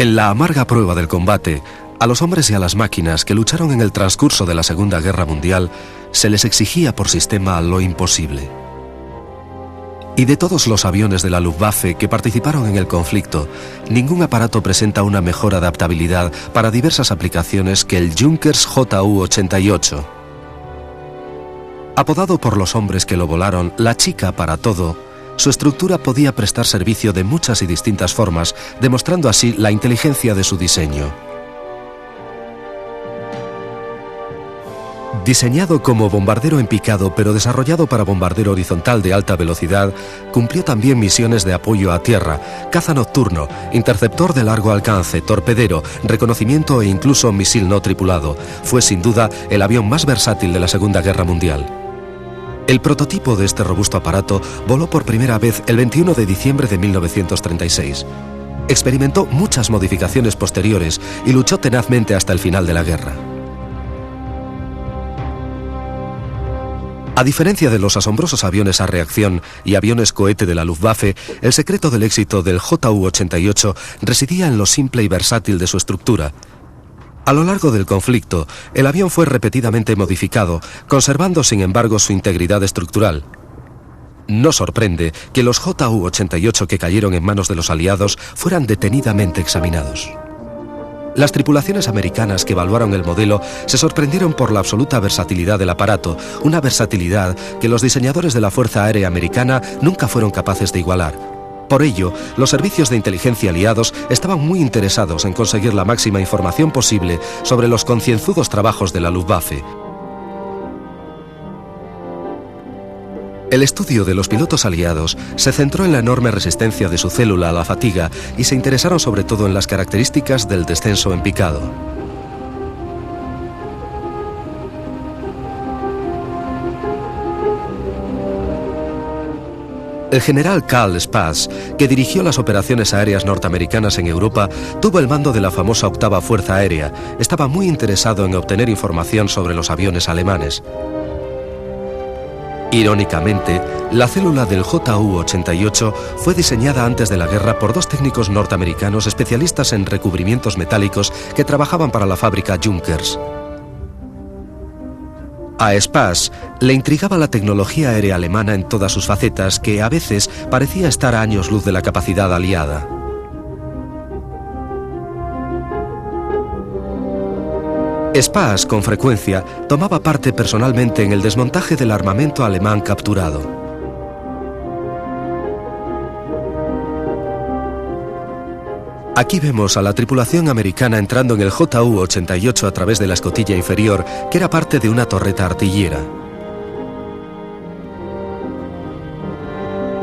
En la amarga prueba del combate, a los hombres y a las máquinas que lucharon en el transcurso de la Segunda Guerra Mundial, se les exigía por sistema lo imposible. Y de todos los aviones de la Luftwaffe que participaron en el conflicto, ningún aparato presenta una mejor adaptabilidad para diversas aplicaciones que el Junkers Ju-88. Apodado por los hombres que lo volaron la chica para todo, su estructura podía prestar servicio de muchas y distintas formas, demostrando así la inteligencia de su diseño. Diseñado como bombardero en picado, pero desarrollado para bombardero horizontal de alta velocidad, cumplió también misiones de apoyo a tierra, caza nocturno, interceptor de largo alcance, torpedero, reconocimiento e incluso misil no tripulado. Fue sin duda el avión más versátil de la Segunda Guerra Mundial. El prototipo de este robusto aparato voló por primera vez el 21 de diciembre de 1936. Experimentó muchas modificaciones posteriores y luchó tenazmente hasta el final de la guerra. A diferencia de los asombrosos aviones a reacción y aviones cohete de la Luftwaffe, el secreto del éxito del Ju-88 residía en lo simple y versátil de su estructura. A lo largo del conflicto, el avión fue repetidamente modificado, conservando sin embargo su integridad estructural. No sorprende que los Ju-88 que cayeron en manos de los aliados fueran detenidamente examinados. Las tripulaciones americanas que evaluaron el modelo se sorprendieron por la absoluta versatilidad del aparato, una versatilidad que los diseñadores de la Fuerza Aérea Americana nunca fueron capaces de igualar. Por ello, los servicios de inteligencia aliados estaban muy interesados en conseguir la máxima información posible sobre los concienzudos trabajos de la Luftwaffe. El estudio de los pilotos aliados se centró en la enorme resistencia de su célula a la fatiga y se interesaron sobre todo en las características del descenso en picado. El general Karl Spaatz, que dirigió las operaciones aéreas norteamericanas en Europa, tuvo el mando de la famosa Octava Fuerza Aérea. Estaba muy interesado en obtener información sobre los aviones alemanes. Irónicamente, la célula del Ju-88 fue diseñada antes de la guerra por dos técnicos norteamericanos especialistas en recubrimientos metálicos que trabajaban para la fábrica Junkers. A Spaatz le intrigaba la tecnología aérea alemana en todas sus facetas, que a veces parecía estar a años luz de la capacidad aliada. Spaatz, con frecuencia, tomaba parte personalmente en el desmontaje del armamento alemán capturado. Aquí vemos a la tripulación americana entrando en el Ju-88 a través de la escotilla inferior, que era parte de una torreta artillera.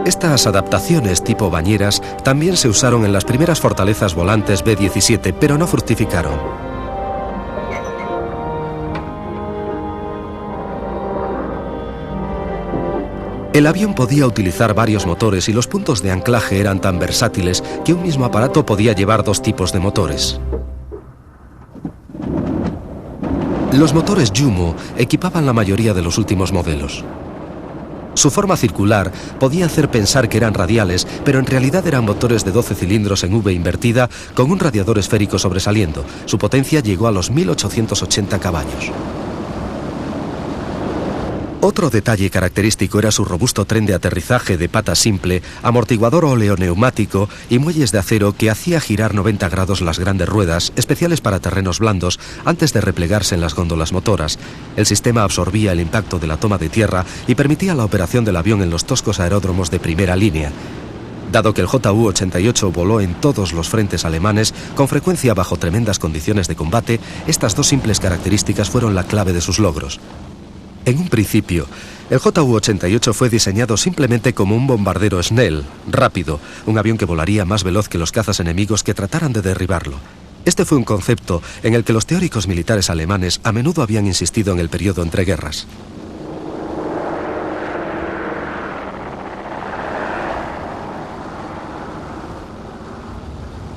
Estas adaptaciones tipo bañeras también se usaron en las primeras fortalezas volantes B-17, pero no fructificaron. El avión podía utilizar varios motores y los puntos de anclaje eran tan versátiles que un mismo aparato podía llevar dos tipos de motores. Los motores Jumo equipaban la mayoría de los últimos modelos. Su forma circular podía hacer pensar que eran radiales, pero en realidad eran motores de 12 cilindros en V invertida con un radiador esférico sobresaliendo. Su potencia llegó a los 1880 caballos. Otro detalle característico era su robusto tren de aterrizaje de pata simple, amortiguador oleoneumático y muelles de acero que hacía girar 90 grados las grandes ruedas, especiales para terrenos blandos, antes de replegarse en las góndolas motoras. El sistema absorbía el impacto de la toma de tierra y permitía la operación del avión en los toscos aeródromos de primera línea. Dado que el Ju-88 voló en todos los frentes alemanes, con frecuencia bajo tremendas condiciones de combate, estas dos simples características fueron la clave de sus logros. En un principio, el Ju-88 fue diseñado simplemente como un bombardero Schnell, rápido, un avión que volaría más veloz que los cazas enemigos que trataran de derribarlo. Este fue un concepto en el que los teóricos militares alemanes a menudo habían insistido en el periodo entre guerras.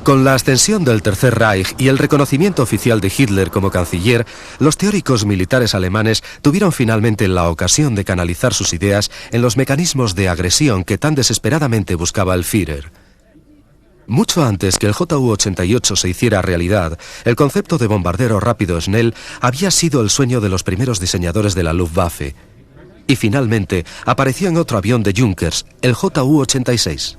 Con la ascensión del Tercer Reich y el reconocimiento oficial de Hitler como canciller, los teóricos militares alemanes tuvieron finalmente la ocasión de canalizar sus ideas en los mecanismos de agresión que tan desesperadamente buscaba el Führer. Mucho antes que el Ju-88 se hiciera realidad, el concepto de bombardero rápido Snell había sido el sueño de los primeros diseñadores de la Luftwaffe. Y finalmente apareció en otro avión de Junkers, el Ju-86.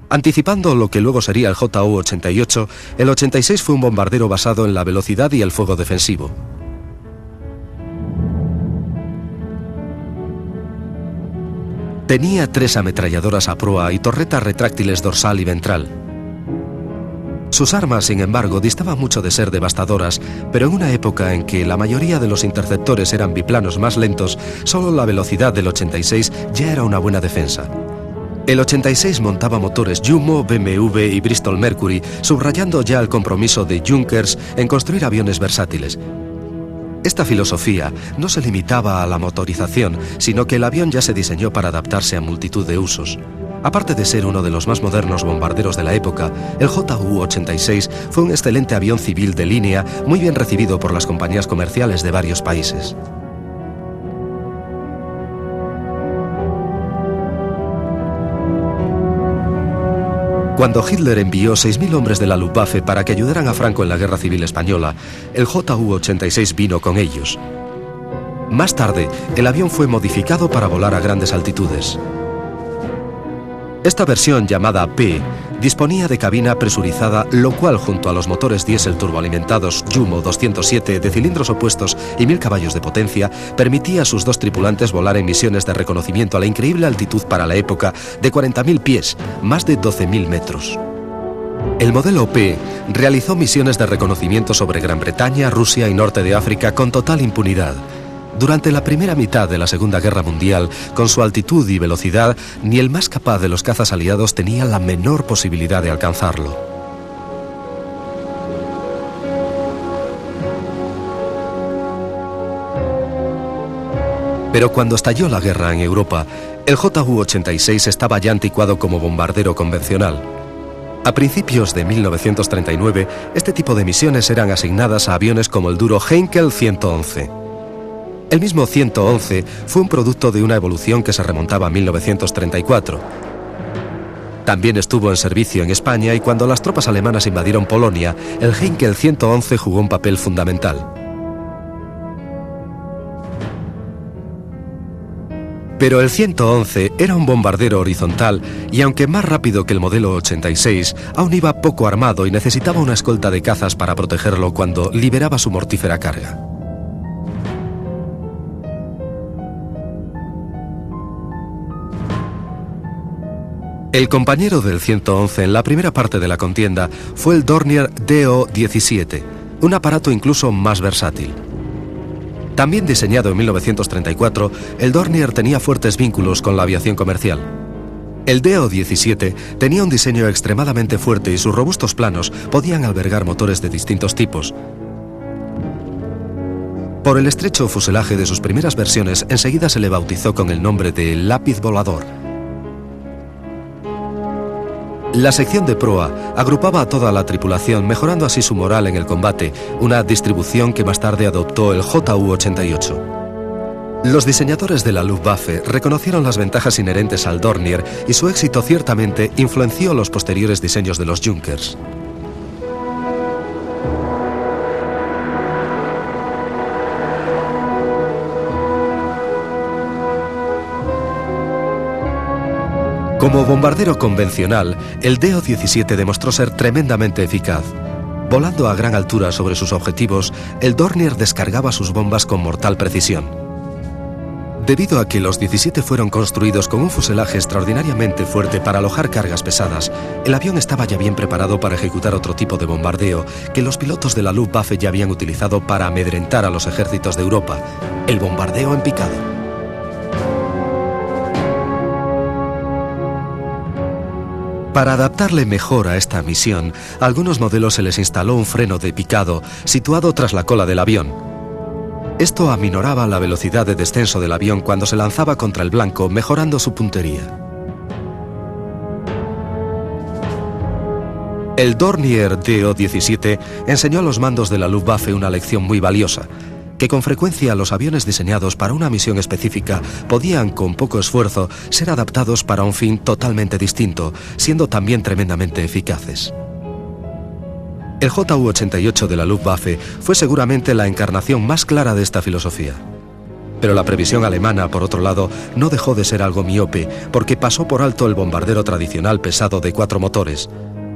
Anticipando lo que luego sería el Ju-88, el 86 fue un bombardero basado en la velocidad y el fuego defensivo. Tenía 3 ametralladoras a proa y torretas retráctiles dorsal y ventral. Sus armas, sin embargo, distaban mucho de ser devastadoras, pero en una época en que la mayoría de los interceptores eran biplanos más lentos, solo la velocidad del 86 ya era una buena defensa. El 86 montaba motores Jumo, BMW y Bristol Mercury, subrayando ya el compromiso de Junkers en construir aviones versátiles. Esta filosofía no se limitaba a la motorización, sino que el avión ya se diseñó para adaptarse a multitud de usos. Aparte de ser uno de los más modernos bombarderos de la época, el Ju-86 fue un excelente avión civil de línea, muy bien recibido por las compañías comerciales de varios países. Cuando Hitler envió 6.000 hombres de la Luftwaffe para que ayudaran a Franco en la Guerra Civil Española, el Ju-86 vino con ellos. Más tarde, el avión fue modificado para volar a grandes altitudes. Esta versión, llamada P, disponía de cabina presurizada, lo cual, junto a los motores diésel turboalimentados Jumo 207 de cilindros opuestos y 1000 caballos de potencia, permitía a sus 2 tripulantes volar en misiones de reconocimiento a la increíble altitud para la época de 40.000 pies, más de 12.000 metros. El modelo P realizó misiones de reconocimiento sobre Gran Bretaña, Rusia y norte de África con total impunidad. Durante la primera mitad de la Segunda Guerra Mundial, con su altitud y velocidad, ni el más capaz de los cazas aliados tenía la menor posibilidad de alcanzarlo. Pero cuando estalló la guerra en Europa, el Ju-86 estaba ya anticuado como bombardero convencional. A principios de 1939, este tipo de misiones eran asignadas a aviones como el duro Heinkel 111. El mismo 111 fue un producto de una evolución que se remontaba a 1934. También estuvo en servicio en España y cuando las tropas alemanas invadieron Polonia, el Heinkel 111 jugó un papel fundamental. Pero el 111 era un bombardero horizontal y aunque más rápido que el modelo 86, aún iba poco armado y necesitaba una escolta de cazas para protegerlo cuando liberaba su mortífera carga. El compañero del 111 en la primera parte de la contienda fue el Dornier Do-17, un aparato incluso más versátil. También diseñado en 1934, el Dornier tenía fuertes vínculos con la aviación comercial. El Do-17 tenía un diseño extremadamente fuerte y sus robustos planos podían albergar motores de distintos tipos. Por el estrecho fuselaje de sus primeras versiones, enseguida se le bautizó con el nombre de lápiz volador. La sección de proa agrupaba a toda la tripulación, mejorando así su moral en el combate, una distribución que más tarde adoptó el Ju-88. Los diseñadores de la Luftwaffe reconocieron las ventajas inherentes al Dornier y su éxito ciertamente influenció los posteriores diseños de los Junkers. Como bombardero convencional, el Do-17 demostró ser tremendamente eficaz. Volando a gran altura sobre sus objetivos, el Dornier descargaba sus bombas con mortal precisión. Debido a que los 17 fueron construidos con un fuselaje extraordinariamente fuerte para alojar cargas pesadas, el avión estaba ya bien preparado para ejecutar otro tipo de bombardeo que los pilotos de la Luftwaffe ya habían utilizado para amedrentar a los ejércitos de Europa, el bombardeo en picado. Para adaptarle mejor a esta misión, a algunos modelos se les instaló un freno de picado situado tras la cola del avión. Esto aminoraba la velocidad de descenso del avión cuando se lanzaba contra el blanco, mejorando su puntería. El Dornier Do-17 enseñó a los mandos de la Luftwaffe una lección muy valiosa. que con frecuencia los aviones diseñados para una misión específica podían, con poco esfuerzo, ser adaptados para un fin totalmente distinto, siendo también tremendamente eficaces. El Ju-88 de la Luftwaffe fue seguramente la encarnación más clara de esta filosofía. Pero la previsión alemana, por otro lado, no dejó de ser algo miope, porque pasó por alto el bombardero tradicional pesado de 4 motores,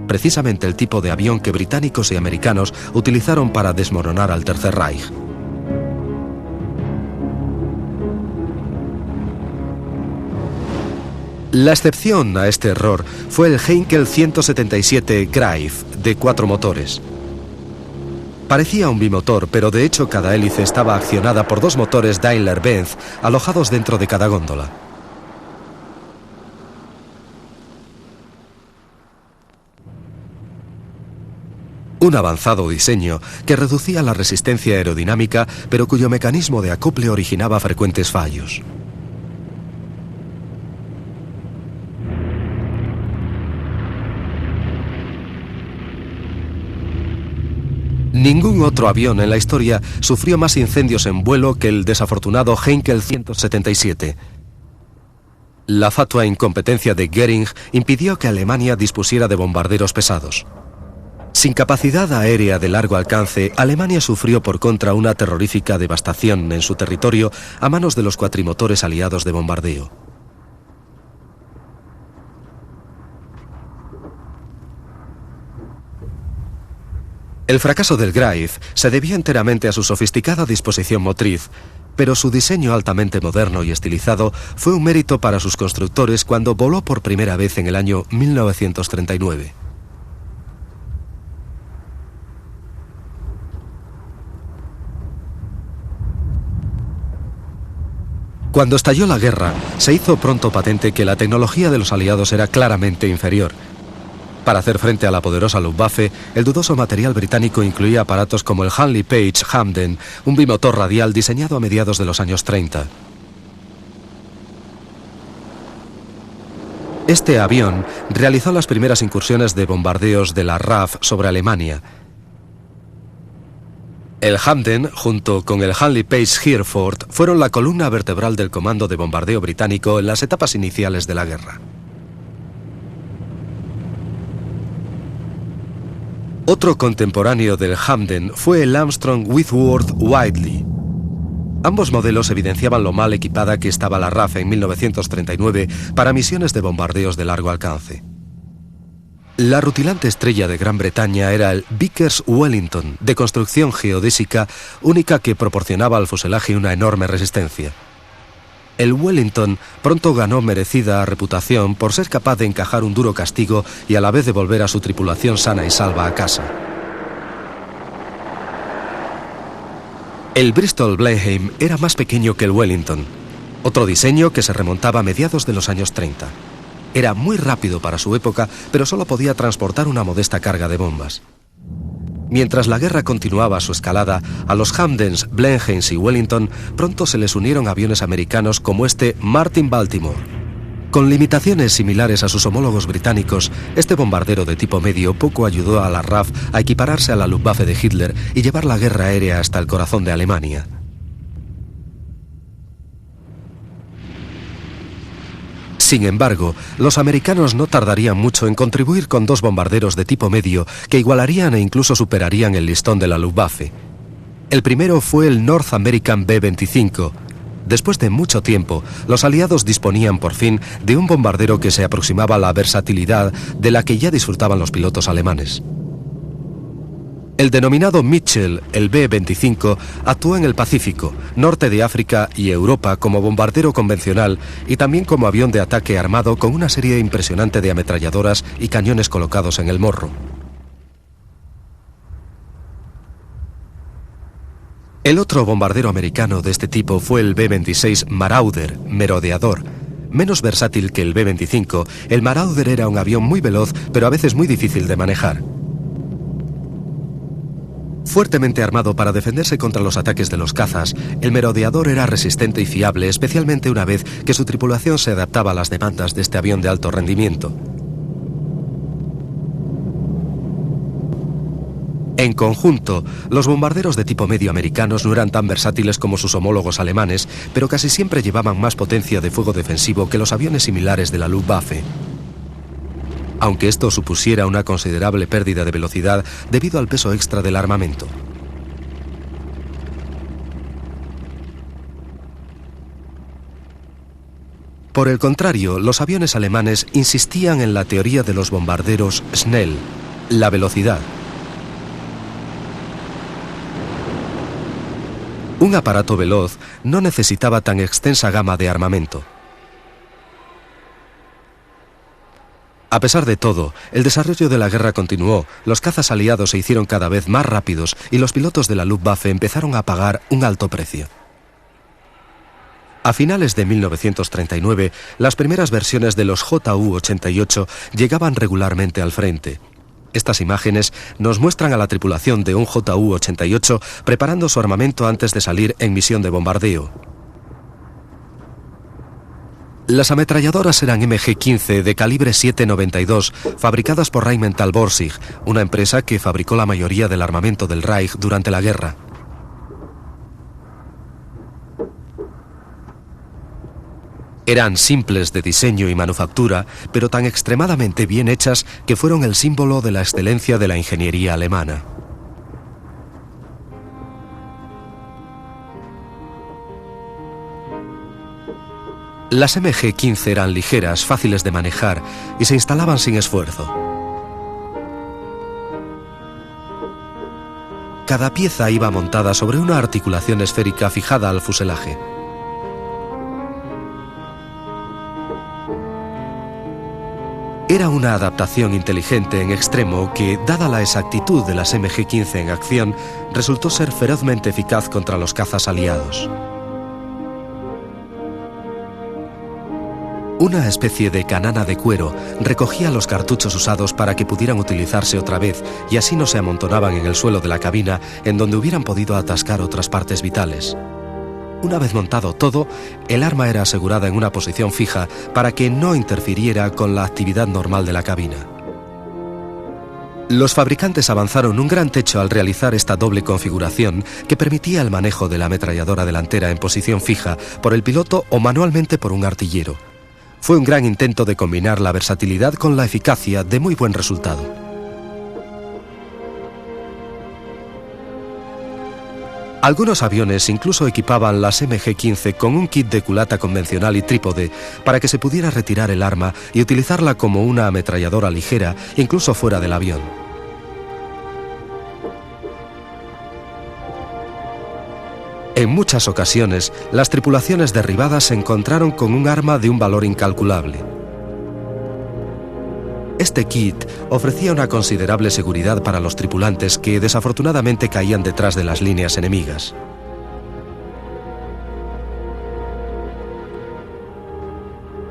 precisamente el tipo de avión que británicos y americanos utilizaron para desmoronar al Tercer Reich. La excepción a este error fue el Heinkel 177 Greif de 4 motores. Parecía un bimotor, pero de hecho cada hélice estaba accionada por 2 motores Daimler-Benz alojados dentro de cada góndola. Un avanzado diseño que reducía la resistencia aerodinámica, pero cuyo mecanismo de acople originaba frecuentes fallos. Ningún otro avión en la historia sufrió más incendios en vuelo que el desafortunado Heinkel 177. La fatua incompetencia de Göring impidió que Alemania dispusiera de bombarderos pesados. Sin capacidad aérea de largo alcance, Alemania sufrió por contra una terrorífica devastación en su territorio a manos de los cuatrimotores aliados de bombardeo. El fracaso del Greif se debía enteramente a su sofisticada disposición motriz, pero su diseño altamente moderno y estilizado fue un mérito para sus constructores cuando voló por primera vez en el año 1939. Cuando estalló la guerra, se hizo pronto patente que la tecnología de los aliados era claramente inferior. Para hacer frente a la poderosa Luftwaffe, el dudoso material británico incluía aparatos como el Handley Page Hamden, un bimotor radial diseñado a mediados de los años 30. Este avión realizó las primeras incursiones de bombardeos de la RAF sobre Alemania. El Hamden, junto con el Handley Page Hereford, fueron la columna vertebral del comando de bombardeo británico en las etapas iniciales de la guerra. Otro contemporáneo del Hamden fue el Armstrong Whitworth Whiteley. Ambos modelos evidenciaban lo mal equipada que estaba la RAF en 1939 para misiones de bombardeos de largo alcance. La rutilante estrella de Gran Bretaña era el Vickers Wellington, de construcción geodésica única que proporcionaba al fuselaje una enorme resistencia. El Wellington pronto ganó merecida reputación por ser capaz de encajar un duro castigo y a la vez devolver a su tripulación sana y salva a casa. El Bristol Blenheim era más pequeño que el Wellington, otro diseño que se remontaba a mediados de los años 30. Era muy rápido para su época, pero solo podía transportar una modesta carga de bombas. Mientras la guerra continuaba su escalada, a los Hamdens, Blenheims y Wellington pronto se les unieron aviones americanos como este Martin Baltimore. Con limitaciones similares a sus homólogos británicos, este bombardero de tipo medio poco ayudó a la RAF a equipararse a la Luftwaffe de Hitler y llevar la guerra aérea hasta el corazón de Alemania. Sin embargo, los americanos no tardarían mucho en contribuir con 2 bombarderos de tipo medio que igualarían e incluso superarían el listón de la Luftwaffe. El primero fue el North American B-25. Después de mucho tiempo, los aliados disponían por fin de un bombardero que se aproximaba a la versatilidad de la que ya disfrutaban los pilotos alemanes. El denominado Mitchell, el B-25, actuó en el Pacífico, norte de África y Europa como bombardero convencional y también como avión de ataque armado con una serie impresionante de ametralladoras y cañones colocados en el morro. El otro bombardero americano de este tipo fue el B-26 Marauder, merodeador. Menos versátil que el B-25, el Marauder era un avión muy veloz, pero a veces muy difícil de manejar. Fuertemente armado para defenderse contra los ataques de los cazas, el merodeador era resistente y fiable, especialmente una vez que su tripulación se adaptaba a las demandas de este avión de alto rendimiento. En conjunto, los bombarderos de tipo medio americanos no eran tan versátiles como sus homólogos alemanes, pero casi siempre llevaban más potencia de fuego defensivo que los aviones similares de la Luftwaffe. Aunque esto supusiera una considerable pérdida de velocidad debido al peso extra del armamento. Por el contrario, los aviones alemanes insistían en la teoría de los bombarderos Snell, la velocidad. Un aparato veloz no necesitaba tan extensa gama de armamento. A pesar de todo, el desarrollo de la guerra continuó, los cazas aliados se hicieron cada vez más rápidos y los pilotos de la Luftwaffe empezaron a pagar un alto precio. A finales de 1939, las primeras versiones de los Ju-88 llegaban regularmente al frente. Estas imágenes nos muestran a la tripulación de un Ju-88 preparando su armamento antes de salir en misión de bombardeo. Las ametralladoras eran MG-15 de calibre 7,92, fabricadas por Rheinmetall Borsig, una empresa que fabricó la mayoría del armamento del Reich durante la guerra. Eran simples de diseño y manufactura, pero tan extremadamente bien hechas que fueron el símbolo de la excelencia de la ingeniería alemana. Las MG-15 eran ligeras, fáciles de manejar y se instalaban sin esfuerzo. Cada pieza iba montada sobre una articulación esférica fijada al fuselaje. Era una adaptación inteligente en extremo que, dada la exactitud de las MG-15 en acción, resultó ser ferozmente eficaz contra los cazas aliados. Una especie de canana de cuero recogía los cartuchos usados para que pudieran utilizarse otra vez y así no se amontonaban en el suelo de la cabina en donde hubieran podido atascar otras partes vitales. Una vez montado todo, el arma era asegurada en una posición fija para que no interfiriera con la actividad normal de la cabina. Los fabricantes avanzaron un gran trecho al realizar esta doble configuración que permitía el manejo de la ametralladora delantera en posición fija por el piloto o manualmente por un artillero. Fue un gran intento de combinar la versatilidad con la eficacia de muy buen resultado. Algunos aviones incluso equipaban las MG-15 con un kit de culata convencional y trípode para que se pudiera retirar el arma y utilizarla como una ametralladora ligera, incluso fuera del avión. En muchas ocasiones, las tripulaciones derribadas se encontraron con un arma de un valor incalculable. Este kit ofrecía una considerable seguridad para los tripulantes que desafortunadamente caían detrás de las líneas enemigas.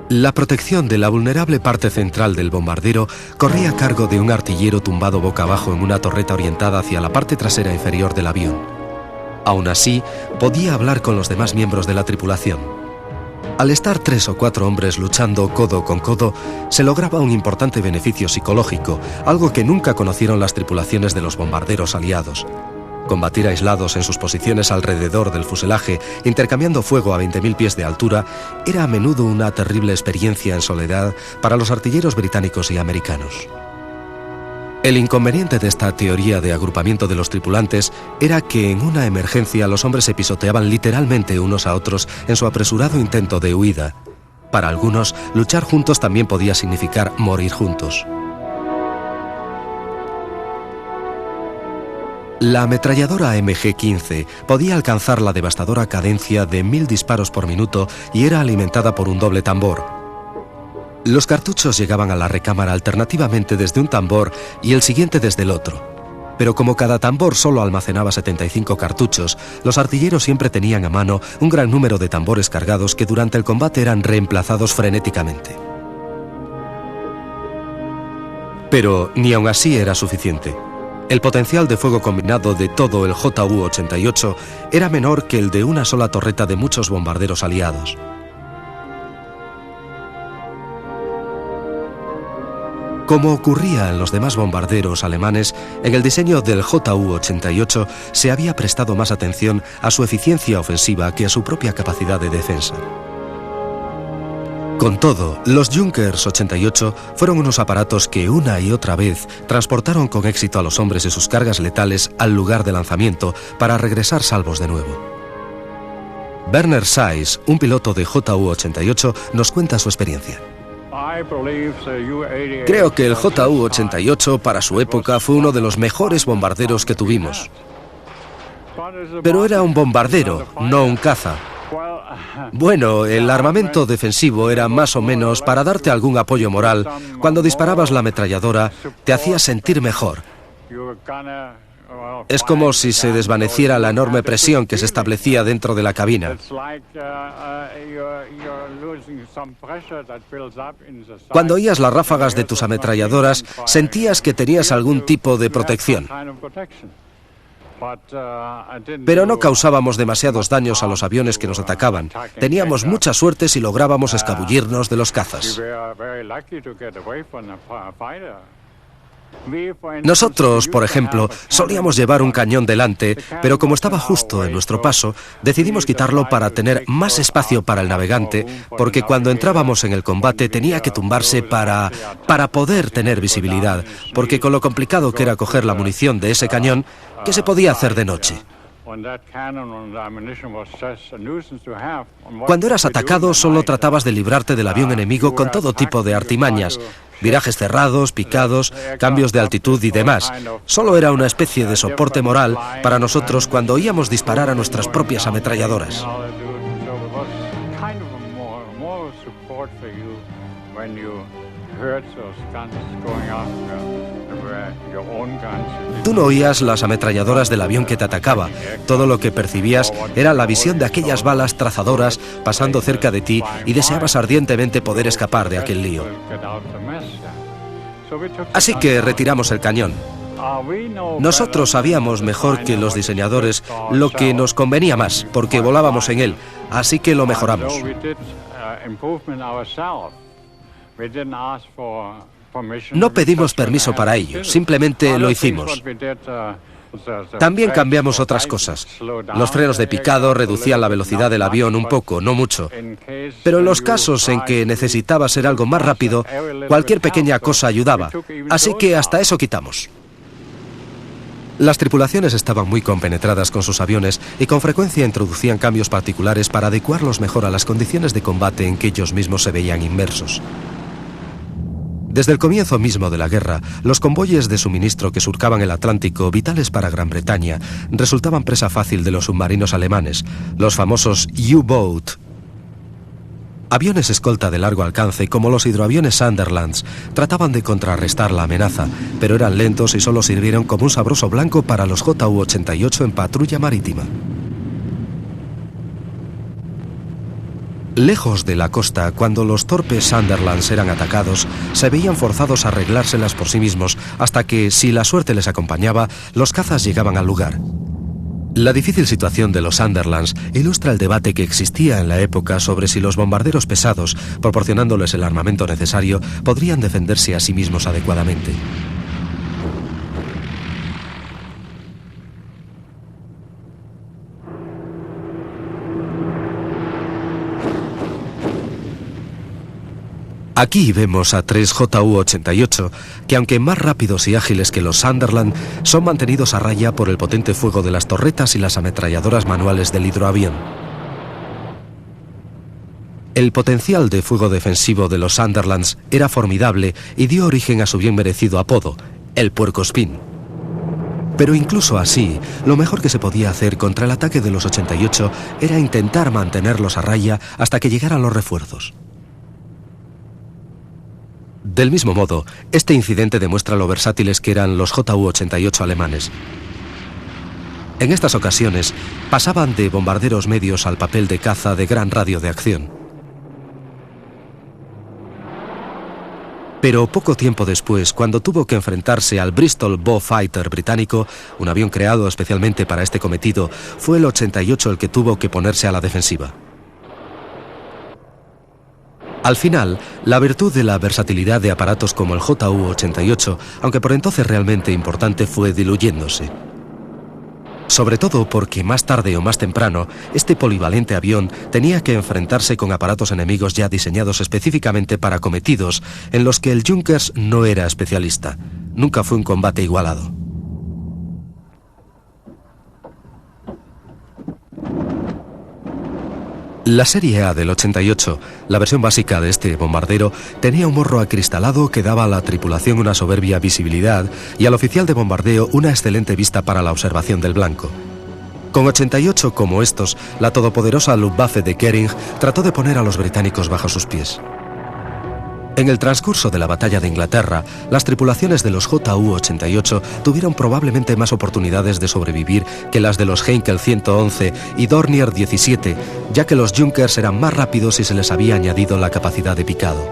La protección de la vulnerable parte central del bombardero corría a cargo de un artillero tumbado boca abajo en una torreta orientada hacia la parte trasera inferior del avión. Aún así, podía hablar con los demás miembros de la tripulación. Al estar 3 o 4 hombres luchando codo con codo, se lograba un importante beneficio psicológico, algo que nunca conocieron las tripulaciones de los bombarderos aliados. Combatir aislados en sus posiciones alrededor del fuselaje, intercambiando fuego a 20.000 pies de altura, era a menudo una terrible experiencia en soledad para los artilleros británicos y americanos. El inconveniente de esta teoría de agrupamiento de los tripulantes era que en una emergencia los hombres se pisoteaban literalmente unos a otros en su apresurado intento de huida. Para algunos, luchar juntos también podía significar morir juntos. La ametralladora MG-15 podía alcanzar la devastadora cadencia de 1000 disparos por minuto y era alimentada por un doble tambor. Los cartuchos llegaban a la recámara alternativamente desde un tambor y el siguiente desde el otro. Pero como cada tambor solo almacenaba 75 cartuchos, los artilleros siempre tenían a mano un gran número de tambores cargados que durante el combate eran reemplazados frenéticamente. Pero ni aun así era suficiente. El potencial de fuego combinado de todo el Ju-88 era menor que el de una sola torreta de muchos bombarderos aliados. Como ocurría en los demás bombarderos alemanes, en el diseño del Ju-88 se había prestado más atención a su eficiencia ofensiva que a su propia capacidad de defensa. Con todo, los Junkers 88 fueron unos aparatos que una y otra vez transportaron con éxito a los hombres y sus cargas letales al lugar de lanzamiento para regresar salvos de nuevo. Werner Seiss, un piloto de Ju-88, nos cuenta su experiencia. Creo que el Ju-88 para su época fue uno de los mejores bombarderos que tuvimos. Pero era un bombardero, no un caza. Bueno, el armamento defensivo era más o menos para darte algún apoyo moral. Cuando disparabas la ametralladora, te hacía sentir mejor. Es como si se desvaneciera la enorme presión que se establecía dentro de la cabina. Cuando oías las ráfagas de tus ametralladoras, sentías que tenías algún tipo de protección. Pero no causábamos demasiados daños a los aviones que nos atacaban. Teníamos mucha suerte si lográbamos escabullirnos de los cazas. Nosotros, por ejemplo, solíamos llevar un cañón delante, pero como estaba justo en nuestro paso, decidimos quitarlo para tener más espacio para el navegante, porque cuando entrábamos en el combate tenía que tumbarse para poder tener visibilidad, porque con lo complicado que era coger la munición de ese cañón, ¿qué se podía hacer de noche? Cuando eras atacado, solo tratabas de librarte del avión enemigo con todo tipo de artimañas, virajes cerrados, picados, cambios de altitud y demás. Solo era una especie de soporte moral para nosotros cuando oíamos disparar a nuestras propias ametralladoras. Tú no oías las ametralladoras del avión que te atacaba. Todo lo que percibías era la visión de aquellas balas trazadoras pasando cerca de ti y deseabas ardientemente poder escapar de aquel lío. Así que retiramos el cañón. Nosotros sabíamos mejor que los diseñadores lo que nos convenía más, porque volábamos en él, así que lo mejoramos. No pedimos permiso para ello, simplemente lo hicimos. También cambiamos otras cosas. Los frenos de picado reducían la velocidad del avión un poco, no mucho. Pero en los casos en que necesitaba ser algo más rápido, cualquier pequeña cosa ayudaba. Así que hasta eso quitamos. Las tripulaciones estaban muy compenetradas con sus aviones y con frecuencia introducían cambios particulares para adecuarlos mejor a las condiciones de combate en que ellos mismos se veían inmersos. Desde el comienzo mismo de la guerra, los convoyes de suministro que surcaban el Atlántico, vitales para Gran Bretaña, resultaban presa fácil de los submarinos alemanes, los famosos U-Boat. Aviones escolta de largo alcance, como los hidroaviones Sunderlands, trataban de contrarrestar la amenaza, pero eran lentos y solo sirvieron como un sabroso blanco para los Ju-88 en patrulla marítima. Lejos de la costa, cuando los torpes Sunderlands eran atacados, se veían forzados a arreglárselas por sí mismos hasta que, si la suerte les acompañaba, los cazas llegaban al lugar. La difícil situación de los Sunderlands ilustra el debate que existía en la época sobre si los bombarderos pesados, proporcionándoles el armamento necesario, podrían defenderse a sí mismos adecuadamente. Aquí vemos a tres Ju-88 que, aunque más rápidos y ágiles que los Sunderland, son mantenidos a raya por el potente fuego de las torretas y las ametralladoras manuales del hidroavión. El potencial de fuego defensivo de los Sunderlands era formidable y dio origen a su bien merecido apodo, el puercoespín. Pero incluso así, lo mejor que se podía hacer contra el ataque de los 88 era intentar mantenerlos a raya hasta que llegaran los refuerzos. Del mismo modo, este incidente demuestra lo versátiles que eran los Ju-88 alemanes. En estas ocasiones, pasaban de bombarderos medios al papel de caza de gran radio de acción. Pero poco tiempo después, cuando tuvo que enfrentarse al Bristol Beaufighter británico, un avión creado especialmente para este cometido, fue el 88 el que tuvo que ponerse a la defensiva. Al final, la virtud de la versatilidad de aparatos como el JU-88, aunque por entonces realmente importante, fue diluyéndose. Sobre todo porque más tarde o más temprano, este polivalente avión tenía que enfrentarse con aparatos enemigos ya diseñados específicamente para cometidos en los que el Junkers no era especialista. Nunca fue un combate igualado. La serie A del 88, la versión básica de este bombardero, tenía un morro acristalado que daba a la tripulación una soberbia visibilidad y al oficial de bombardeo una excelente vista para la observación del blanco. Con 88 como estos, la todopoderosa Luftwaffe de Goering trató de poner a los británicos bajo sus pies. En el transcurso de la batalla de Inglaterra, las tripulaciones de los JU-88 tuvieron probablemente más oportunidades de sobrevivir que las de los Heinkel 111 y Dornier 17, ya que los Junkers eran más rápidos y se les había añadido la capacidad de picado.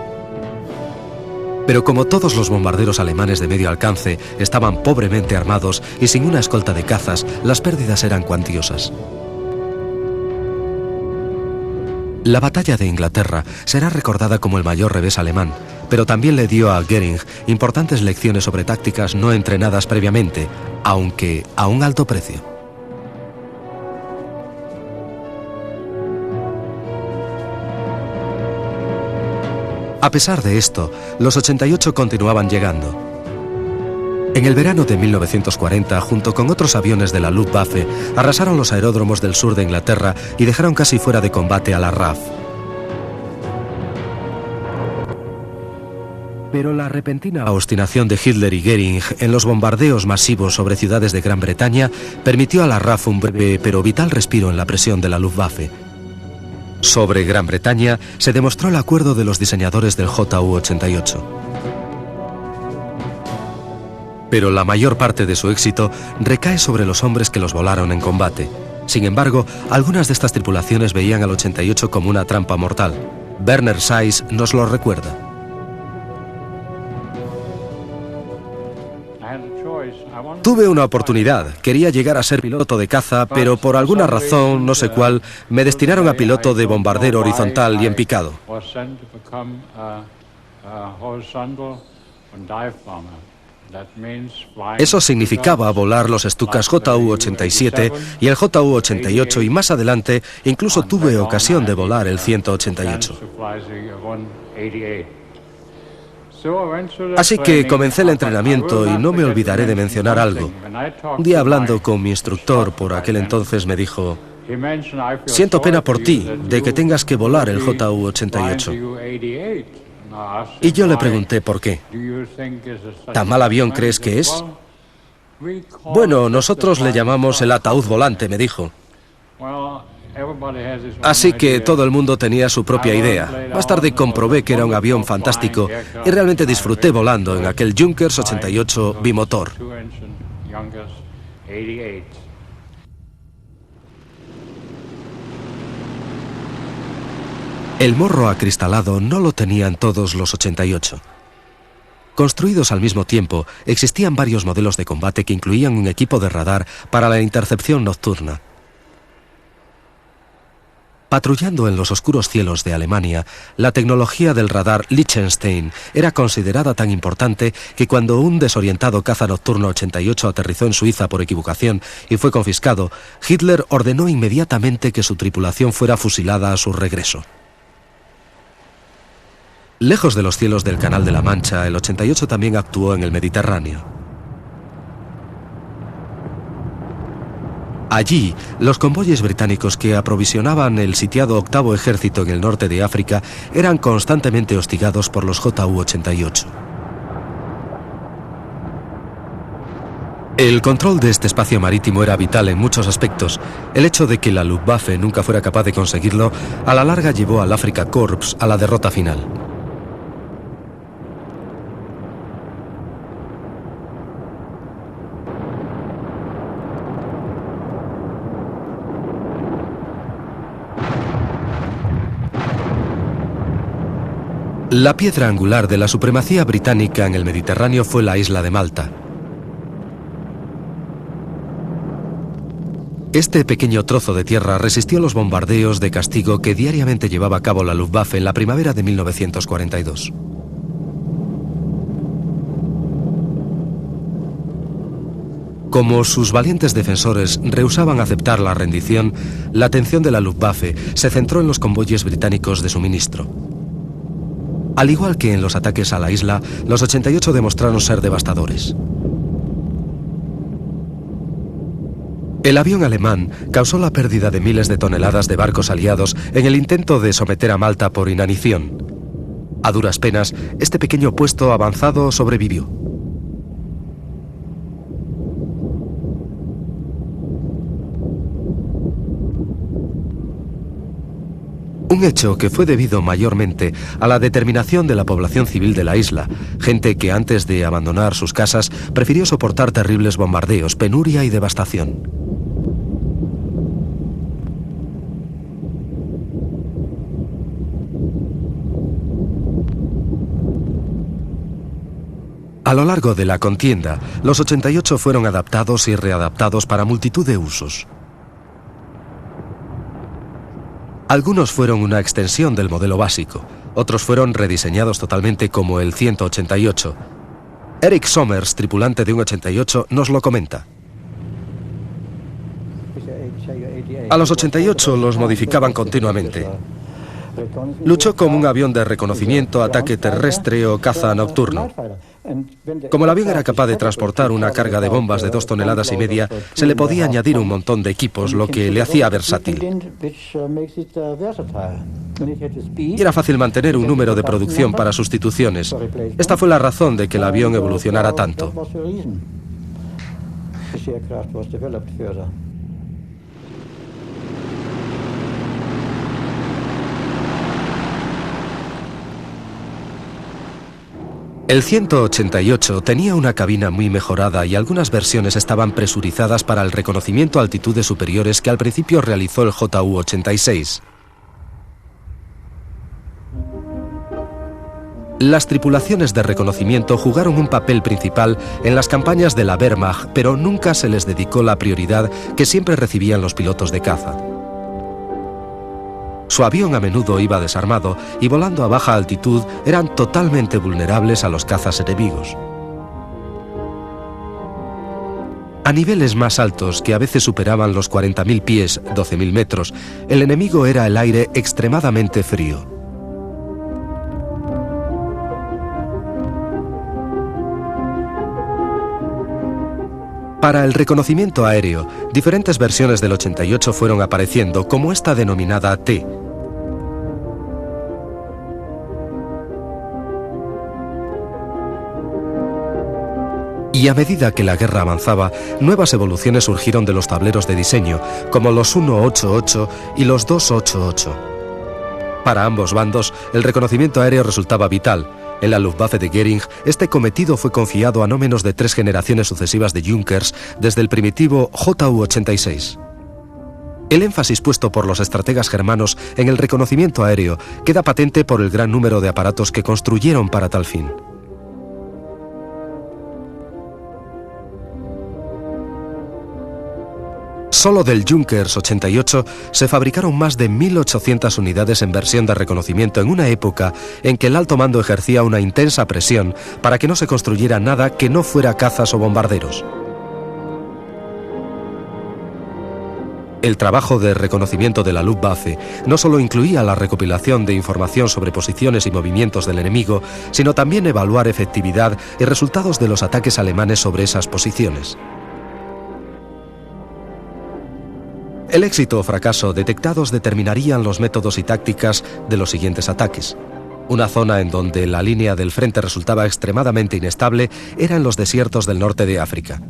Pero como todos los bombarderos alemanes de medio alcance estaban pobremente armados y sin una escolta de cazas, las pérdidas eran cuantiosas. La batalla de Inglaterra será recordada como el mayor revés alemán, pero también le dio a Goering importantes lecciones sobre tácticas no entrenadas previamente, aunque a un alto precio. A pesar de esto, los 88 continuaban llegando. En el verano de 1940, junto con otros aviones de la Luftwaffe, arrasaron los aeródromos del sur de Inglaterra y dejaron casi fuera de combate a la RAF. Pero la repentina obstinación de Hitler y Goering en los bombardeos masivos sobre ciudades de Gran Bretaña permitió a la RAF un breve pero vital respiro en la presión de la Luftwaffe. Sobre Gran Bretaña se demostró el acuerdo de los diseñadores del JU-88. Pero la mayor parte de su éxito recae sobre los hombres que los volaron en combate. Sin embargo, algunas de estas tripulaciones veían al 88 como una trampa mortal. Werner Seiss nos lo recuerda. Tuve una oportunidad, quería llegar a ser piloto de caza, pero por alguna razón, no sé cuál, me destinaron a piloto de bombardero horizontal y en picado. Eso significaba volar los Stukas JU-87 y el JU-88 y más adelante incluso tuve ocasión de volar el 188. Así que comencé el entrenamiento y no me olvidaré de mencionar algo. Un día hablando con mi instructor por aquel entonces me dijo: siento pena por ti de que tengas que volar el JU-88. Y yo le pregunté por qué. ¿Tan mal avión crees que es? Bueno, nosotros le llamamos el ataúd volante, me dijo. Así que todo el mundo tenía su propia idea. Más tarde comprobé que era un avión fantástico y realmente disfruté volando en aquel Junkers 88 bimotor. El morro acristalado no lo tenían todos los 88. Construidos al mismo tiempo, existían varios modelos de combate que incluían un equipo de radar para la intercepción nocturna. Patrullando en los oscuros cielos de Alemania, la tecnología del radar Liechtenstein era considerada tan importante que cuando un desorientado caza nocturno 88 aterrizó en Suiza por equivocación y fue confiscado, Hitler ordenó inmediatamente que su tripulación fuera fusilada a su regreso. Lejos de los cielos del Canal de la Mancha, el 88 también actuó en el Mediterráneo. Allí, los convoyes británicos que aprovisionaban el sitiado octavo ejército en el norte de África eran constantemente hostigados por los JU-88. El control de este espacio marítimo era vital en muchos aspectos. El hecho de que la Luftwaffe nunca fuera capaz de conseguirlo, a la larga llevó al Afrika Korps a la derrota final. La piedra angular de la supremacía británica en el Mediterráneo fue la isla de Malta. Este pequeño trozo de tierra resistió los bombardeos de castigo que diariamente llevaba a cabo la Luftwaffe en la primavera de 1942. Como sus valientes defensores rehusaban aceptar la rendición, la atención de la Luftwaffe se centró en los convoyes británicos de suministro. Al igual que en los ataques a la isla, los 88 demostraron ser devastadores. El avión alemán causó la pérdida de miles de toneladas de barcos aliados en el intento de someter a Malta por inanición. A duras penas, este pequeño puesto avanzado sobrevivió. Un hecho que fue debido mayormente a la determinación de la población civil de la isla, gente que antes de abandonar sus casas prefirió soportar terribles bombardeos, penuria y devastación. A lo largo de la contienda, los 88 fueron adaptados y readaptados para multitud de usos. Algunos fueron una extensión del modelo básico, otros fueron rediseñados totalmente como el 188. Eric Somers, tripulante de un 88, nos lo comenta. A los 88 los modificaban continuamente. Luchó como un avión de reconocimiento, ataque terrestre o caza nocturno. Como el avión era capaz de transportar una carga de bombas de 2,5 toneladas, se le podía añadir un montón de equipos, lo que le hacía versátil. Y era fácil mantener un número de producción para sustituciones. Esta fue la razón de que el avión evolucionara tanto. El 188 tenía una cabina muy mejorada y algunas versiones estaban presurizadas para el reconocimiento a altitudes superiores que al principio realizó el JU-86. Las tripulaciones de reconocimiento jugaron un papel principal en las campañas de la Wehrmacht, pero nunca se les dedicó la prioridad que siempre recibían los pilotos de caza. Su avión a menudo iba desarmado y volando a baja altitud eran totalmente vulnerables a los cazas enemigos. A niveles más altos, que a veces superaban los 40.000 pies, 12.000 metros, el enemigo era el aire extremadamente frío. Para el reconocimiento aéreo, diferentes versiones del 88 fueron apareciendo, como esta denominada T. Y a medida que la guerra avanzaba, nuevas evoluciones surgieron de los tableros de diseño, como los 188 y los 288. Para ambos bandos, el reconocimiento aéreo resultaba vital. En la Luftwaffe de Göring, este cometido fue confiado a no menos de 3 generaciones sucesivas de Junkers, desde el primitivo JU-86. El énfasis puesto por los estrategas germanos en el reconocimiento aéreo queda patente por el gran número de aparatos que construyeron para tal fin. Solo del Junkers 88 se fabricaron más de 1.800 unidades en versión de reconocimiento en una época en que el alto mando ejercía una intensa presión para que no se construyera nada que no fuera cazas o bombarderos. El trabajo de reconocimiento de la Luftwaffe no solo incluía la recopilación de información sobre posiciones y movimientos del enemigo, sino también evaluar efectividad y resultados de los ataques alemanes sobre esas posiciones. El éxito o fracaso detectados determinarían los métodos y tácticas de los siguientes ataques. Una zona en donde la línea del frente resultaba extremadamente inestable era en los desiertos del norte de África.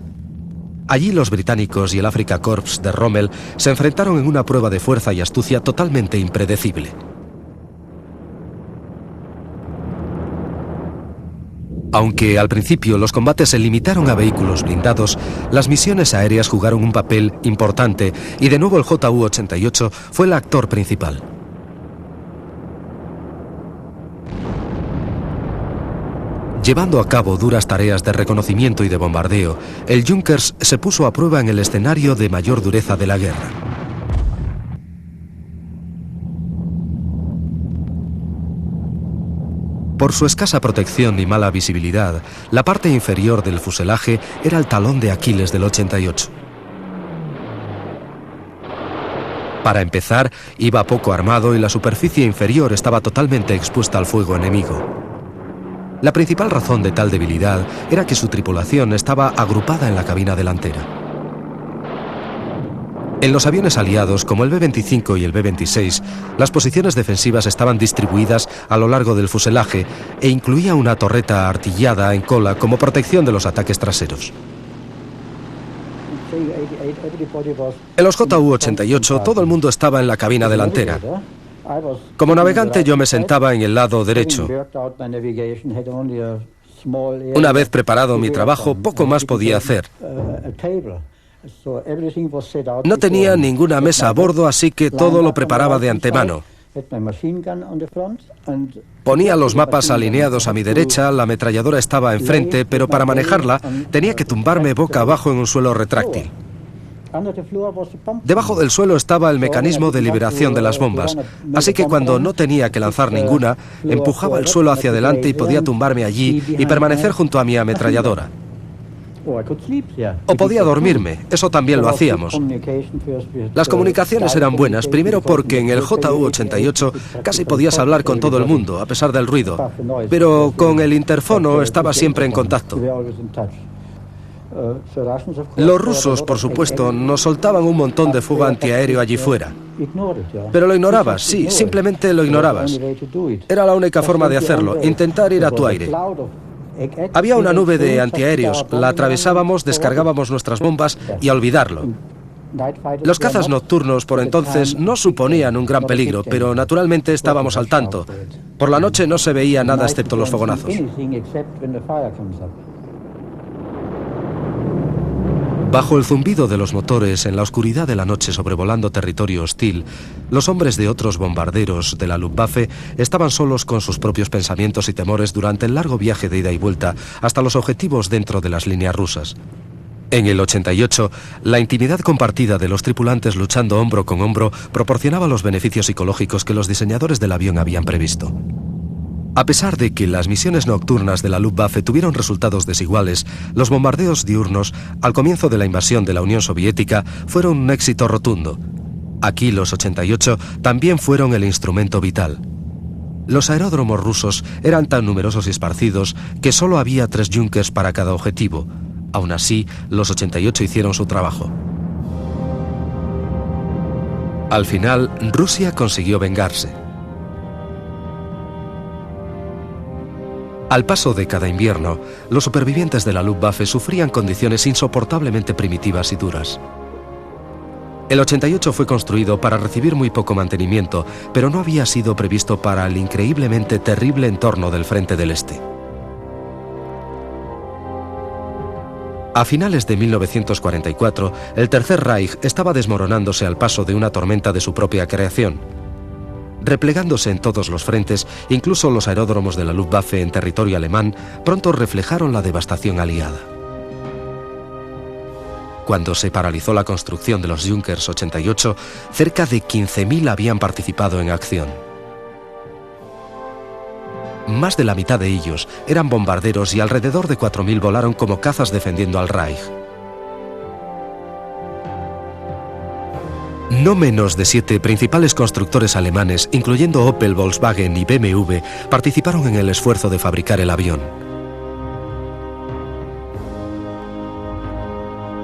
Allí los británicos y el Afrika Korps de Rommel se enfrentaron en una prueba de fuerza y astucia totalmente impredecible. Aunque al principio los combates se limitaron a vehículos blindados, las misiones aéreas jugaron un papel importante y de nuevo el JU-88 fue el actor principal. Llevando a cabo duras tareas de reconocimiento y de bombardeo, el Junkers se puso a prueba en el escenario de mayor dureza de la guerra. Por su escasa protección y mala visibilidad, la parte inferior del fuselaje era el talón de Aquiles del 88. Para empezar, iba poco armado y la superficie inferior estaba totalmente expuesta al fuego enemigo. La principal razón de tal debilidad era que su tripulación estaba agrupada en la cabina delantera. En los aviones aliados, como el B-25 y el B-26, las posiciones defensivas estaban distribuidas a lo largo del fuselaje e incluía una torreta artillada en cola como protección de los ataques traseros. En los JU-88 todo el mundo estaba en la cabina delantera. Como navegante yo me sentaba en el lado derecho. Una vez preparado mi trabajo, poco más podía hacer. No tenía ninguna mesa a bordo, así que todo lo preparaba de antemano. Ponía los mapas alineados a mi derecha, la ametralladora estaba enfrente, pero para manejarla tenía que tumbarme boca abajo en un suelo retráctil. Debajo del suelo estaba el mecanismo de liberación de las bombas, así que cuando no tenía que lanzar ninguna, empujaba el suelo hacia adelante y podía tumbarme allí y permanecer junto a mi ametralladora. O podía dormirme, eso también lo hacíamos. Las comunicaciones eran buenas, primero porque en el JU-88 casi podías hablar con todo el mundo, a pesar del ruido, pero con el interfono estaba siempre en contacto. Los rusos, por supuesto, nos soltaban un montón de fuego antiaéreo allí fuera. Pero lo ignorabas, sí, simplemente lo ignorabas. Era la única forma de hacerlo, intentar ir a tu aire. Había una nube de antiaéreos, la atravesábamos, descargábamos nuestras bombas y a olvidarlo. Los cazas nocturnos por entonces no suponían un gran peligro, pero naturalmente estábamos al tanto. Por la noche no se veía nada excepto los fogonazos. Bajo el zumbido de los motores, en la oscuridad de la noche sobrevolando territorio hostil, los hombres de otros bombarderos de la Luftwaffe estaban solos con sus propios pensamientos y temores durante el largo viaje de ida y vuelta hasta los objetivos dentro de las líneas rusas. En el 88, la intimidad compartida de los tripulantes luchando hombro con hombro proporcionaba los beneficios psicológicos que los diseñadores del avión habían previsto. A pesar de que las misiones nocturnas de la Luftwaffe tuvieron resultados desiguales, los bombardeos diurnos, al comienzo de la invasión de la Unión Soviética, fueron un éxito rotundo. Aquí los 88 también fueron el instrumento vital. Los aeródromos rusos eran tan numerosos y esparcidos que solo había 3 Junkers para cada objetivo. Aún así, los 88 hicieron su trabajo. Al final, Rusia consiguió vengarse. Al paso de cada invierno, los supervivientes de la Luftwaffe sufrían condiciones insoportablemente primitivas y duras. El 88 fue construido para recibir muy poco mantenimiento, pero no había sido previsto para el increíblemente terrible entorno del Frente del Este. A finales de 1944, el Tercer Reich estaba desmoronándose al paso de una tormenta de su propia creación. Replegándose en todos los frentes, incluso los aeródromos de la Luftwaffe en territorio alemán, pronto reflejaron la devastación aliada. Cuando se paralizó la construcción de los Junkers 88, cerca de 15.000 habían participado en acción. Más de la mitad de ellos eran bombarderos y alrededor de 4.000 volaron como cazas defendiendo al Reich. No menos de 7 principales constructores alemanes, incluyendo Opel, Volkswagen y BMW, participaron en el esfuerzo de fabricar el avión.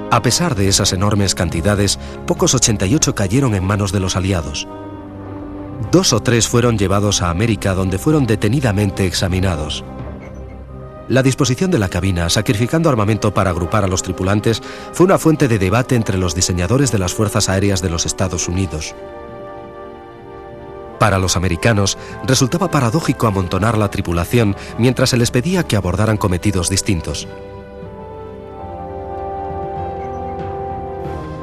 A pesar de esas enormes cantidades, pocos 88 cayeron en manos de los aliados. 2 o 3 fueron llevados a América, donde fueron detenidamente examinados. La disposición de la cabina, sacrificando armamento para agrupar a los tripulantes, fue una fuente de debate entre los diseñadores de las Fuerzas Aéreas de los Estados Unidos. Para los americanos, resultaba paradójico amontonar la tripulación mientras se les pedía que abordaran cometidos distintos.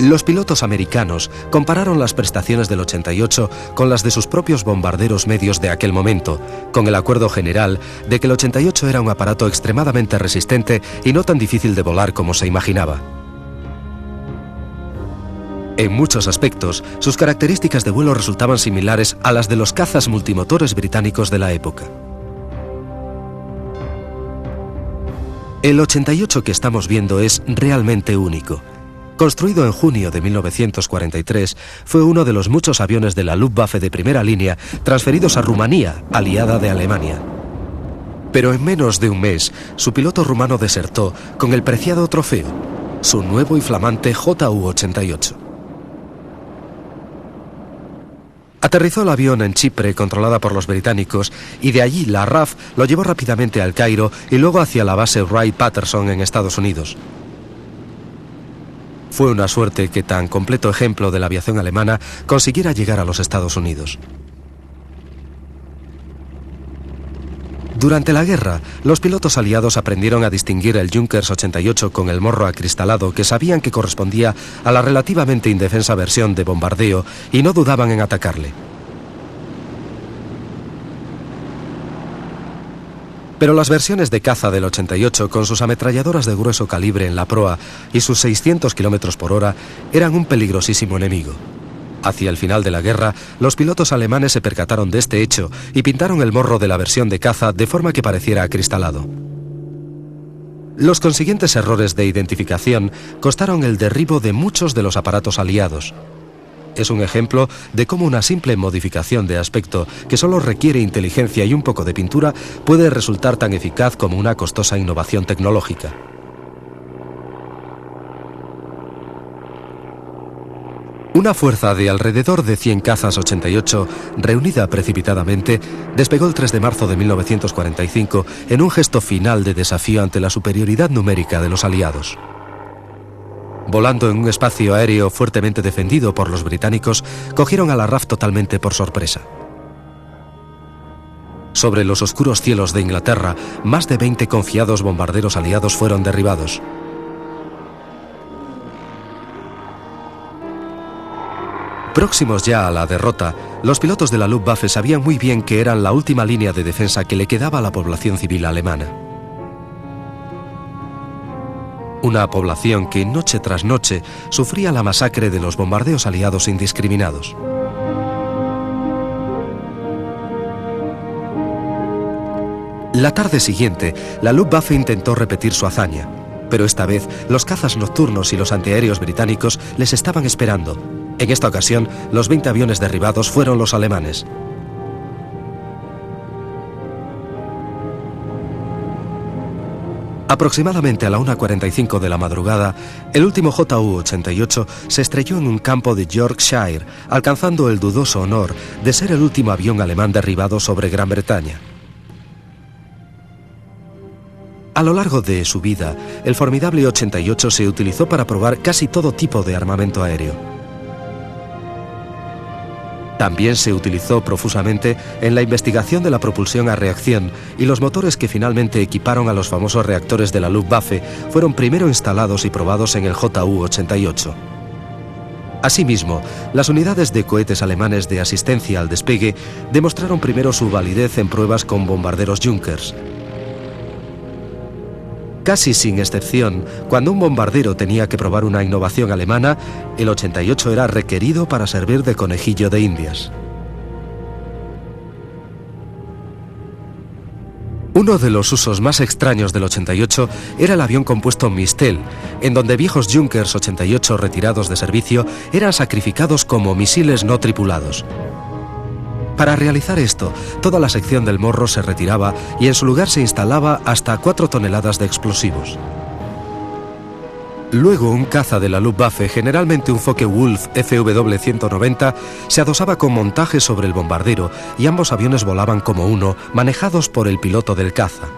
Los pilotos americanos compararon las prestaciones del 88 con las de sus propios bombarderos medios de aquel momento, con el acuerdo general de que el 88 era un aparato extremadamente resistente y no tan difícil de volar como se imaginaba. En muchos aspectos, sus características de vuelo resultaban similares a las de los cazas multimotores británicos de la época. El 88 que estamos viendo es realmente único. Construido en junio de 1943, fue uno de los muchos aviones de la Luftwaffe de primera línea transferidos a Rumanía, aliada de Alemania. Pero en menos de un mes, su piloto rumano desertó con el preciado trofeo, su nuevo y flamante JU-88. Aterrizó el avión en Chipre, controlada por los británicos, y de allí la RAF lo llevó rápidamente al Cairo y luego hacia la base Wright-Patterson en Estados Unidos. Fue una suerte que tan completo ejemplo de la aviación alemana consiguiera llegar a los Estados Unidos. Durante la guerra, los pilotos aliados aprendieron a distinguir el Junkers 88 con el morro acristalado que sabían que correspondía a la relativamente indefensa versión de bombardeo y no dudaban en atacarle. Pero las versiones de caza del 88, con sus ametralladoras de grueso calibre en la proa y sus 600 km por hora, eran un peligrosísimo enemigo. Hacia el final de la guerra, los pilotos alemanes se percataron de este hecho y pintaron el morro de la versión de caza de forma que pareciera acristalado. Los consiguientes errores de identificación costaron el derribo de muchos de los aparatos aliados. Es un ejemplo de cómo una simple modificación de aspecto que solo requiere inteligencia y un poco de pintura puede resultar tan eficaz como una costosa innovación tecnológica. Una fuerza de alrededor de 100 cazas 88, reunida precipitadamente, despegó el 3 de marzo de 1945 en un gesto final de desafío ante la superioridad numérica de los aliados. Volando en un espacio aéreo fuertemente defendido por los británicos, cogieron a la RAF totalmente por sorpresa. Sobre los oscuros cielos de Inglaterra, más de 20 confiados bombarderos aliados fueron derribados. Próximos ya a la derrota, los pilotos de la Luftwaffe sabían muy bien que eran la última línea de defensa que le quedaba a la población civil alemana. Una población que noche tras noche sufría la masacre de los bombardeos aliados indiscriminados. La tarde siguiente, la Luftwaffe intentó repetir su hazaña, pero esta vez los cazas nocturnos y los antiaéreos británicos les estaban esperando. En esta ocasión, los 20 aviones derribados fueron los alemanes. Aproximadamente a la 1:45 de la madrugada, el último JU-88 se estrelló en un campo de Yorkshire, alcanzando el dudoso honor de ser el último avión alemán derribado sobre Gran Bretaña. A lo largo de su vida, el formidable 88 se utilizó para probar casi todo tipo de armamento aéreo. También se utilizó profusamente en la investigación de la propulsión a reacción, y los motores que finalmente equiparon a los famosos reactores de la Luftwaffe fueron primero instalados y probados en el JU-88. Asimismo, las unidades de cohetes alemanes de asistencia al despegue demostraron primero su validez en pruebas con bombarderos Junkers. Casi sin excepción, cuando un bombardero tenía que probar una innovación alemana, el 88 era requerido para servir de conejillo de Indias. Uno de los usos más extraños del 88 era el avión compuesto Mistel, en donde viejos Junkers 88 retirados de servicio eran sacrificados como misiles no tripulados. Para realizar esto, toda la sección del morro se retiraba y en su lugar se instalaba hasta 4 toneladas de explosivos. Luego, un caza de la Luftwaffe, generalmente un Focke-Wulf FW-190, se adosaba con montaje sobre el bombardero y ambos aviones volaban como uno, manejados por el piloto del caza.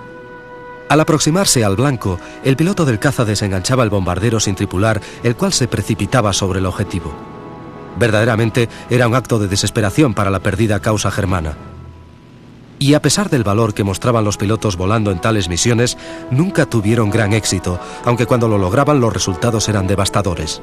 Al aproximarse al blanco, el piloto del caza desenganchaba el bombardero sin tripular, el cual se precipitaba sobre el objetivo. Verdaderamente era un acto de desesperación para la perdida causa germana. Y a pesar del valor que mostraban los pilotos volando en tales misiones, nunca tuvieron gran éxito, aunque cuando lo lograban los resultados eran devastadores.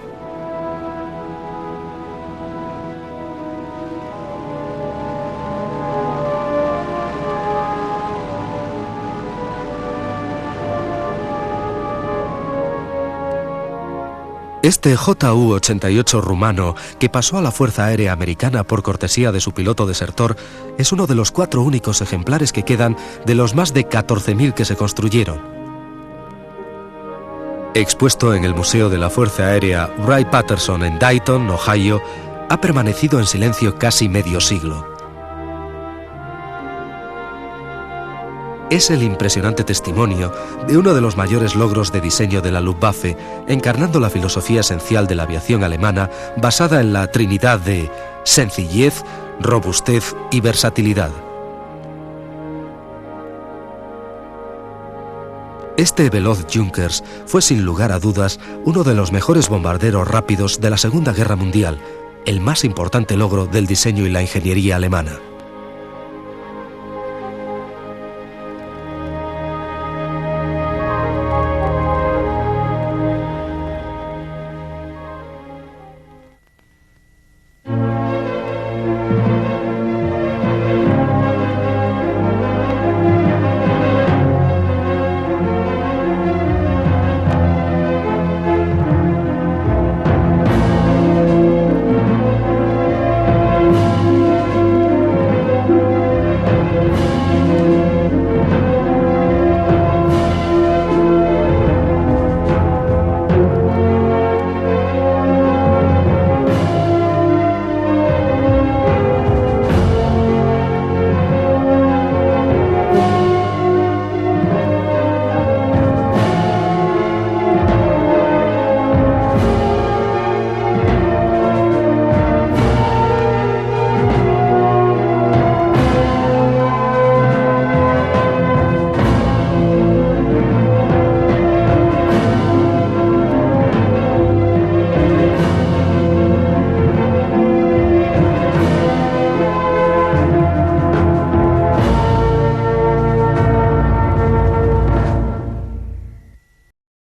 Este JU-88 rumano, que pasó a la Fuerza Aérea Americana por cortesía de su piloto desertor, es uno de los 4 únicos ejemplares que quedan de los más de 14.000 que se construyeron. Expuesto en el Museo de la Fuerza Aérea Wright-Patterson en Dayton, Ohio, ha permanecido en silencio casi medio siglo. Es el impresionante testimonio de uno de los mayores logros de diseño de la Luftwaffe, encarnando la filosofía esencial de la aviación alemana basada en la trinidad de sencillez, robustez y versatilidad. Este veloz Junkers fue sin lugar a dudas uno de los mejores bombarderos rápidos de la Segunda Guerra Mundial, el más importante logro del diseño y la ingeniería alemana.